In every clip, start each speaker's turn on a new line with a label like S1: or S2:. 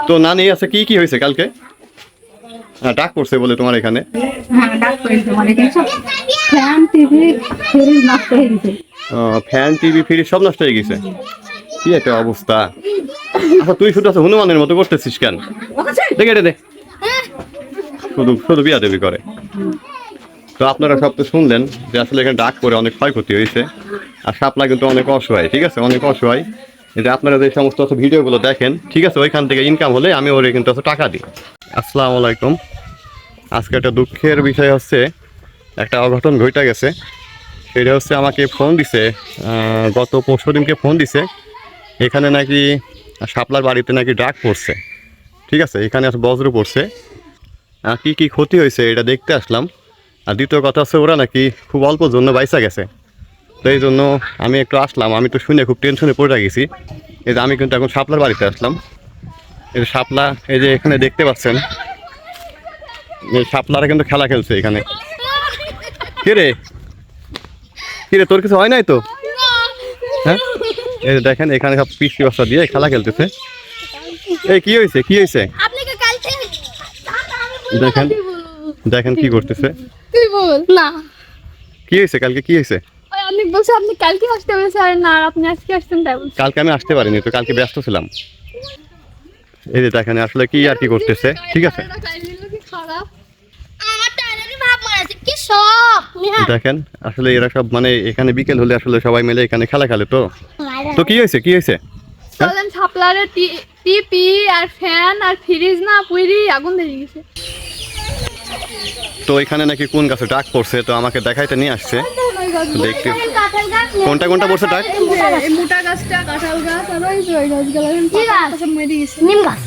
S1: তো নানি আছে কি কি হয়েছে কালকে? হ্যাঁ, ডাক পড়ছে বলে তোমার এখানে?
S2: হ্যাঁ, ডাক পড়েছে মানে কি সব ফ্যান টিভি ফ্রিজ নষ্ট হয়ে গেছে।
S1: ফ্যান টিভি ফ্রিজ সব নষ্ট হয়ে গেছে। কি একটা অবস্থা! আচ্ছা তুই শুধু হনুমানের মতো করতেছিস কেন? দেখে এটা দে, শুধু শুধু বিয়াদবি করে। তো আপনারা সব তো শুনলেন যে আসলে এখানে ডাক পড়ে অনেক ক্ষয়ক্ষতি হয়েছে। আর শাপলা কিন্তু অনেক অসহায়, ঠিক আছে, অনেক অসহায়। এই যে আপনারা যে সমস্ত ভিডিওগুলো দেখেন, ঠিক আছে, ওইখান থেকে ইনকাম হলে আমি ওরে কিন্তু টাকা দিই। আসসালামু আলাইকুম। আজকে একটা দুঃখের বিষয় হচ্ছে, একটা অঘটন ঘটে গেছে। সেটা হচ্ছে আমাকে ফোন দিছে, গত পরশু দিনকে ফোন দিছে, এখানে নাকি শাপলার বাড়িতে নাকি ডাক পড়ছে, ঠিক আছে, এখানে বজ্র পড়ছে। কি কি ক্ষতি হয়েছে এটা দেখতে আসলাম। আর দ্বিতীয় কথা হচ্ছে ওরা নাকি খুব অল্প জন্য বাইসা গেছে। তো এই জন্য আমি একটু আসলাম, আমি তো শুনে খুব টেনশনে পড়ে গেছি। এই যে আমি কিন্তু এখন শাপলার বাড়িতে আসলাম। এই যে শাপলা, এই যে এখানে দেখতে পাচ্ছেন, এই শাপলারা কিন্তু খেলা খেলছে এখানে। কিরে কিরে, তোর কিছু হয় নাই তো? হ্যাঁ, এই যে দেখেন এখানে সব পিসি বাচ্চা দিয়ে খেলা খেলতেছে। এই কি হয়েছে, কি হয়েছে? দেখেন দেখেন কি করতেছে।
S3: তুই বল না,
S1: কি হয়েছে কালকে, কি হয়েছে?
S3: অনেক বলছে আপনি কালকে আসতে বলেছে, আর না আপনি আজকে আসতেন তাই বলছে।
S1: কালকে আমি আসতে পারিনি তো, কালকে ব্যস্ত ছিলাম। এই যে দেখেন আসলে কি আর কি করতেছে, ঠিক আছে।
S3: খারাপ
S1: দেখেন আসলে এরা সব মানে এখানে বিকেল হলে আসলে সবাই মিলে এখানে খেলা খেলে। তো তো কি হয়েছে, কি হয়েছে?
S3: চলেন ছাপলারে টিপি আর ফ্যান আর ফ্রিজ না পুরি আগুন ধরে গেছে।
S1: তো এখানে নাকি কোন গাছে ডাক পড়ছে, তো আমাকে দেখাইতে নিয়ে আসছে দেখতে। কোনটা কোনটা পড়ছে ডাক?
S3: মোটা গাছটা কাঁঠাল গাছ আর ওই যে ওই গাছগুলো সব মরে গেছে। নিম গাছ,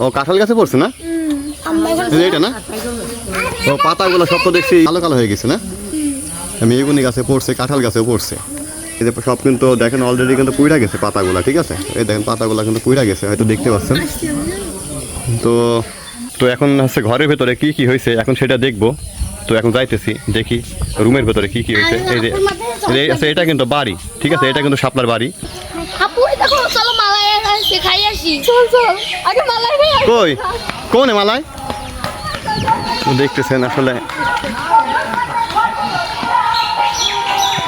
S1: ও কাঁঠাল গাছে পড়ছে না? এই যে এটা না? ও পাতাগুলো সব তো দেখছি কালো কালো হয়ে গেছে না? মেগুনি গাছে পড়ছে, কাঁঠাল গাছেও পড়ছে। এই যে সব কিন্তু দেখেন অলরেডি কিন্তু পুইরা গেছে পাতাগুলা, ঠিক আছে। এই দেখেন পাতাগুলা কিন্তু পুইরা গেছে, হয়তো দেখতে পাচ্ছেন। তো তো এখন হচ্ছে ঘরের ভেতরে কি কি হয়েছে এখন সেটা দেখবো। তো এখন যাইতেছি, দেখি রুমের ভেতরে কি কি হয়েছে। এই যে আচ্ছা, এটা কিন্তু বাড়ি, ঠিক আছে, এটা কিন্তু শাপলার বাড়ি।
S3: চলো মালাই খাই আসি, চল চল আগে মালাই খাই।
S1: কই কোনে মালাই? দেখতেছেন আসলে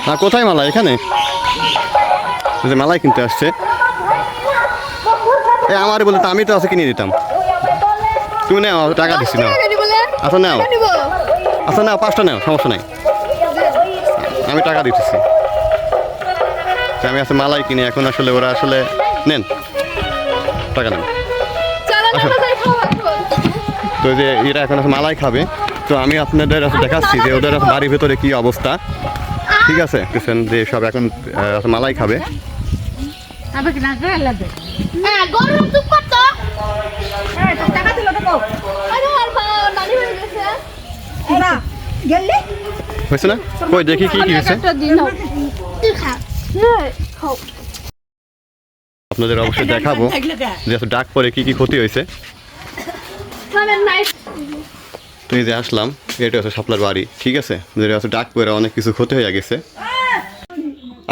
S1: না, কোথায় মালাই? এখানে যে মালাই কিনতে আসছে। এই আমার বলে তো আমি তো আছে কিনে দিতাম। তুমি নাও, টাকা দিচ্ছি না। আচ্ছা নাও, আচ্ছা নাও, 5টা নাও, সমস্যা নাই, আমি টাকা দিতেছি। আমি আছে মালাই কিনে এখন, আসলে ওরা আসলে নেন টাকা নেন। তো যে এরা এখন মালাই খাবে, তো আমি আপনাদের দেখাচ্ছি যে ওদের বাড়ির ভেতরে কি অবস্থা, ঠিক আছে। দেখছেন যে সব এখন মালাই খাবে। হয়েছে না? কই দেখি কি কি হয়েছে। আপনাদের অবশ্যই দেখাবো যে ডাক পরে কি কি ক্ষতি হয়েছে। তো এই যে আসলাম, এটা হচ্ছে শাপলার বাড়ি, ঠিক আছে। ডাক পরে অনেক কিছু ক্ষতি হয়ে গেছে।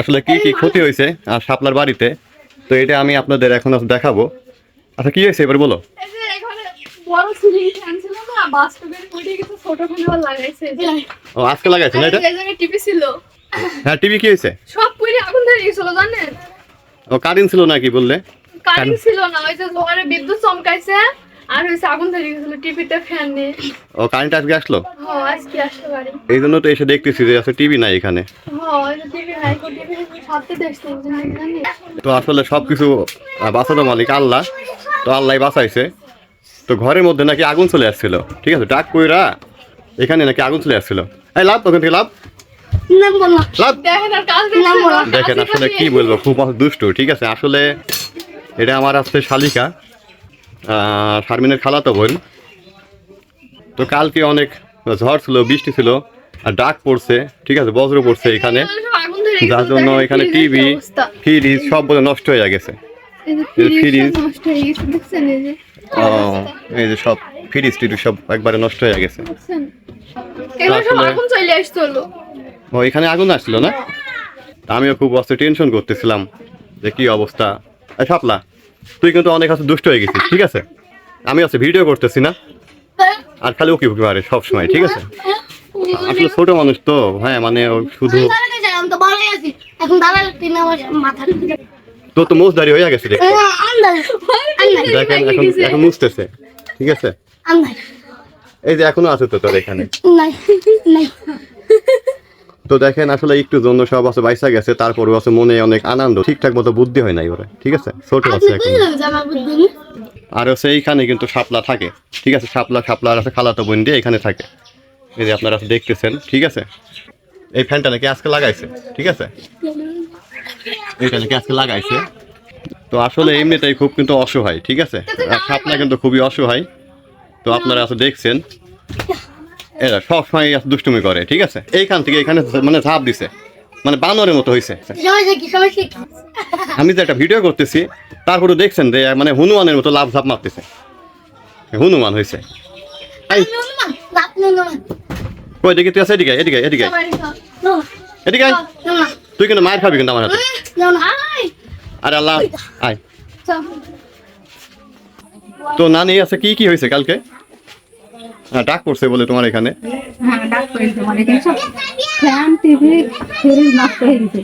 S1: আসলে কি কি ক্ষতি হয়েছে আর শাপলার বাড়িতে, তো এটা আমি আপনাদের এখন দেখাবো। আচ্ছা কি হয়েছে এবার বলো। ও আজকে লাগাইছে না এটা?
S3: টিভি ছিল।
S1: হ্যাঁ টিভি কি হয়েছে?
S3: সব পুরি আগুন ধরে গেছিল জানেন।
S1: ও কারেন্ট ছিল নাকি বললে?
S3: কারেন্ট ছিল না, ওই যে ঘরে বিদ্যুৎ চমকাইছে আর হইছে আগুন ধরে গেছিল টিভিতে ফ্যান নেই।
S1: ও কারেন্ট আজকে আসলো?
S3: হ্যাঁ আজকে আসতে পারি।
S1: এই জন্য তো এসে দেখতেছি যে আছে টিভি নাই এখানে।
S3: হ্যাঁ ওই যে টিভি নাই, কো টিভি সাথে দেখতে জানি।
S1: তো আসলে সবকিছু বাঁচানো মালিক আল্লাহ, তো আল্লাহ বাঁচাইছে। তো ঘরের মধ্যে নাকি আগুন চলে আসছিল, ঠিক আছে, ডাক কইরা এখানে নাকি আগুন চলে আসছিল। এই লাভ, ওখান থেকে লাভ লাভ। দেখেন আসলে কি বলবো, খুব দুষ্ট, ঠিক আছে। আসলে এটা আমার আসছে শালিকা, শারমিনের খালাতো বোন। তো কালকে অনেক ঝড় ছিল, বৃষ্টি ছিল, আর ডাক পড়ছে, ঠিক আছে, বজ্র পড়ছে এখানে, যার জন্য এখানে টিভি ফ্রিজ সব বলে নষ্ট হয়ে গেছে। ফ্রিজ এই যে সব ফ্রিজ টিভি সব একবারে নষ্ট হয়ে গেছে। ও এখানে আগুন আসছিল না? আমিও খুব টেনশন করতেছিলাম যে কি অবস্থা। শাপলা তুই কিন্তু অনেক দুষ্ট হয়ে গেছিস, ঠিক আছে। আমি আছে ভিডিও করতেছি না, আর খালি ওকে উকি মারে সব সময়, ঠিক আছে? আসলে ছোট মানুষ তো, হ্যাঁ মানে ও শুধু
S4: আমি তো বড়ই আছি এখন দাঁড়ালে তিন আমার মাথা
S1: তো তো মোজদারি হয়ে গেছে দেখতে। দেখেন এখন এখন মুছতেছে, ঠিক আছে? এই যে এখনো আছে তো তোর এখানে। তো দেখেন আসলে একটু জন্য সব আছে বাইসা গেছে, তারপরেও আছে মনে অনেক আনন্দ, ঠিকঠাক মতো বুদ্ধি হয় নাই ওরা, ঠিক আছে? ছোট আছে এখন। আর হচ্ছে এইখানে কিন্তু শাপলা থাকে, ঠিক আছে? শাপলার আছে খালাতো বোন দিয়ে এখানে থাকে, এই যে আপনারা দেখতেছেন, ঠিক আছে? এই ফ্যানটা নাকি আজকে লাগাইছে, ঠিক আছে? এইটা নাকি আজকে লাগাইছে। তো আসলে এমনিতেই খুব কিন্তু অসহায়, ঠিক আছে? আর শাপলা কিন্তু খুবই অসহায়। তো আপনারা আছে দেখছেন এরা সব সময় দুষ্টুমি করে, ঠিক আছে? এইখান থেকে এখানে মানে ঝাঁপ দিছে, মানে বানরের মতো হয়েছে। আমি যে একটা ভিডিও করতেছি তারপরে দেখছেন যে মানে হনুমানের মতো লাভ ঝাঁপ মারতেছে, হনুমান হয়েছে। কই দেখি তুই আছে এদিকে এদিকে এদিকে এদিকে আয়। তুই কিন্তু মায়ের খাবি কিন্তু আমার হাতে। আরে আল্লাহ আয়। তো নানি আছে কি কি হয়েছে কালকে? হ্যাঁ ডাক পড়ছে বলে তোমার এখানে।
S2: হ্যাঁ ডাক পড়েছে মনে দেখছো ফ্যান টিভি ফ্রিজ নষ্ট হয়ে গেছে।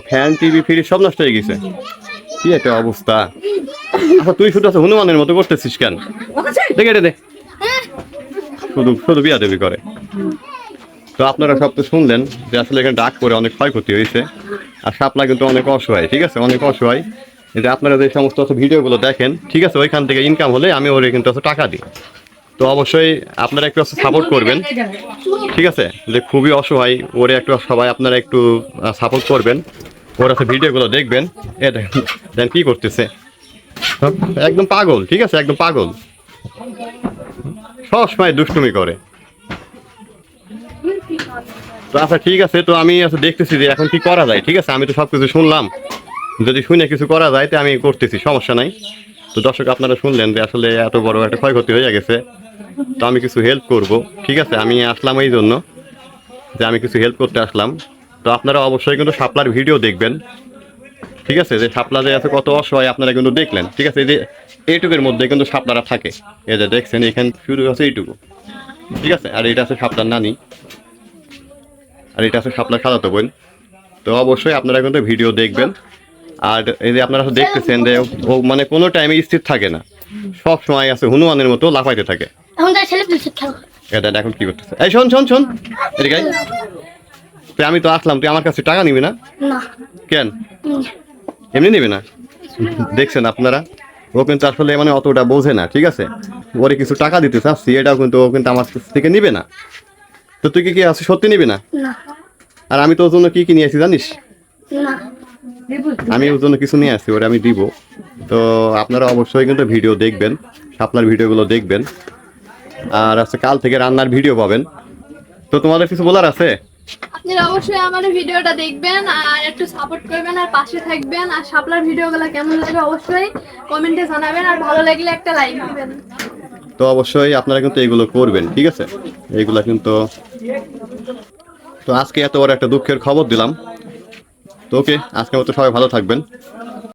S1: ফ্যান টিভি ফ্রিজ সব নষ্ট হয়ে গেছে, কি একটা অবস্থা। আচ্ছা তুই শুধু আছে হনুমানের মতো করতেছিস কেন? দেখে এটা দে, শুধু শুধু বিয়া দেবী করে। তো আপনারা সব তো শুনলেন যে আসলে এখানে ডাক পরে অনেক ক্ষয়ক্ষতি হয়েছে, আর শাপলা কিন্তু অনেক অসহায়, ঠিক আছে? অনেক অসহায়। এই যে আপনারা যে সমস্ত ভিডিওগুলো দেখেন, ঠিক আছে? ওইখান থেকে ইনকাম হলে আমি ওরে কিন্তু টাকা দিই। তো অবশ্যই আপনারা একটু সাপোর্ট করবেন, ঠিক আছে? যে খুবই অসহায়, ওরে একটু সবাই আপনারা একটু সাপোর্ট করবেন, ওর আছে ভিডিওগুলো দেখবেন। এ দেখেন কি করতেছে, একদম পাগল, ঠিক আছে? একদম পাগল, সব সময় দুষ্টুমি করে। তো আচ্ছা ঠিক আছে, তো আমি আচ্ছা দেখতেছি যে এখন কি করা যায়, ঠিক আছে? আমি তো সব কিছু শুনলাম, যদি শুনে কিছু করা যায় তো আমি করতেছি, সমস্যা নাই। তো দর্শক আপনারা শুনলেন যে আসলে এত বড় একটা ক্ষয়ক্ষতি হয়ে গেছে, তো আমি কিছু হেল্প করব, ঠিক আছে? আমি আসলাম এই জন্য যে আমি কিছু হেল্প করতে আসলাম। তো আপনারা অবশ্যই কিন্তু শাপলার ভিডিও দেখবেন, ঠিক আছে? যে শাপলা যে আছে কত অসহায় আপনারা কিন্তু দেখলেন, ঠিক আছে? এই যে এইটুকুর মধ্যে কিন্তু শাপলারা থাকে, এই যে দেখছেন এখানে শুরু আছে এইটুকু, ঠিক আছে? আর এটা আছে শাপলার নানি, আর এটা আছে শাপলার খালাতো বোন। তো অবশ্যই আপনারা কিন্তু ভিডিও দেখবেন। আর এই যে আপনারা দেখতেছেন যে ও মানে কোনো টাইমে স্থির থাকে না, সব সময় আছে হনুমানের মতো লাফাইতে থাকে। এটা এখন কি করতেছে? এই শোন শোন শোন এদিকে আয়। তুই আমি তো আসলাম, তুই আমার কাছে টাকা নিবি না কেন? এমনি নিবি না? দেখছেন আপনারা, ও কিন্তু আসলে মানে অতটা বোঝে না, ঠিক আছে? ওরে কিছু টাকা দিতে চাচ্ছি, এটাও কিন্তু ও কিন্তু আমার কাছ থেকে নিবে না। তো তুই কি আছে সত্যি নিবি না? আর আমি তো ওর জন্য কি কি নিয়ে আসি জানিস? আমি ওর জন্য কিছু নিয়ে আসছি, ওরে আমি দিব। তো আপনারা অবশ্যই কিন্তু ভিডিও দেখবেন, শাপলার ভিডিওগুলো দেখবেন। আর আজকে কাল থেকে রান্নার ভিডিও পাবেন। তো তোমাদের কিছু বলার আছে?
S3: আপনারা অবশ্যই আমার ভিডিওটা দেখবেন আর একটু সাপোর্ট করবেন আর পাশে থাকবেন। আর শাপলার ভিডিওগুলো কেমন লাগে অবশ্যই কমেন্টে জানাবেন, আর ভালো লাগলে একটা লাইক দিবেন।
S1: তো অবশ্যই আপনারা কিন্তু এগুলো করবেন, ঠিক আছে? এইগুলা কিন্তু। তো আজকে এত বড় একটা দুঃখের খবর দিলাম। তো ওকে, আজকের মতো সবাই ভালো থাকবেন।